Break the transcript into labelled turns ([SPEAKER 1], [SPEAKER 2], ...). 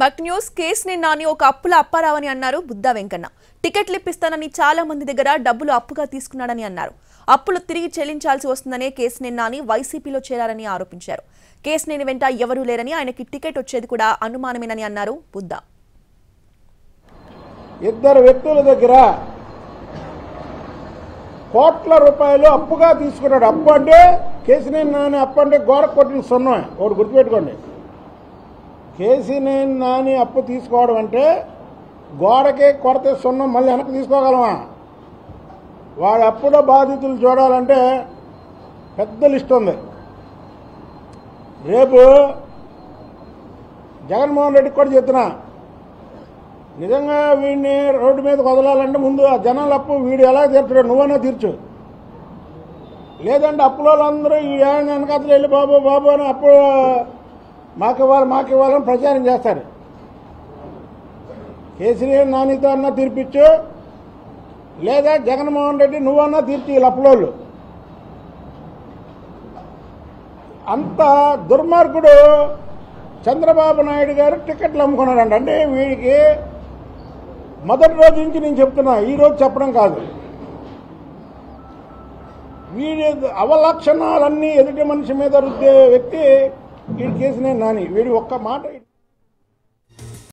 [SPEAKER 1] Back news కేసుని నాని ఒక అప్పుల అప్పారావని అన్నారు బుద్దా వెంకన్న. టికెట్లు ఇప్పిస్తానని చాలా మంది దగ్గర డబ్బులు అప్పుగా తీసుకున్నాడని అన్నారు. అప్పులు తిరిగి చెల్లించాల్సి వస్తుందనే కేసుని నాని వైసీపీలో చేరారని ఆరోపించారు. కేసుని వెంట ఎవరూ లేరని ఆయనకి టికెట్ వచ్చేది కూడా అనుమానమేనని అన్నారు బుద్దా.
[SPEAKER 2] ఇద్దరు వ్యక్తుల దగ్గర కోట్ల రూపాయలు అప్పుగా తీసుకున్నాడు. అప్పు అంటే కేసినేని నాని అప్పు అంటే గోడ కొట్టిన సున్నం. ఒకటి గుర్తుపెట్టుకోండి, కేసినేని నాని అప్పు తీసుకోవడం అంటే గోడకే కొడితే సున్నం మళ్ళీ వెనక్కి తీసుకోగలమా? వాడు అప్పుల బాధితులు చూడాలంటే పెద్ద లిస్ట్ ఉంది. రేపు జగన్మోహన్ రెడ్డికి కూడా చెప్తున్నా, నిజంగా వీడిని రోడ్డు మీద వదలాలంటే ముందు ఆ జనాల అప్పు వీడు ఎలా తీర్చాడు నువ్వన్నా తీర్చు. లేదంటే అప్పుల వాళ్ళందరూ ఈ వెనకాతలు వెళ్ళి బాబు బాబు అని అప్పు మాకు ఇవ్వాలని ప్రచారం చేస్తారు. కేసీఆర్ నానితో అన్నా తీర్పిచ్చు, లేదా జగన్మోహన్ రెడ్డి నువ్వన్నా తీర్చి వీళ్ళు అప్పులోళ్ళు. అంత దుర్మార్గుడు చంద్రబాబు నాయుడు గారు టికెట్లు అమ్ముకున్నాడంట. అంటే వీడికి మొదటి రోజు నుంచి నేను చెప్తున్నా, ఈరోజు చెప్పడం కాదు. వీడి అవలక్షణాలన్నీ ఎదుటి మనిషి మీద రుద్దే వ్యక్తి వీడి కేసినేని నాని. వీడి ఒక్క మాట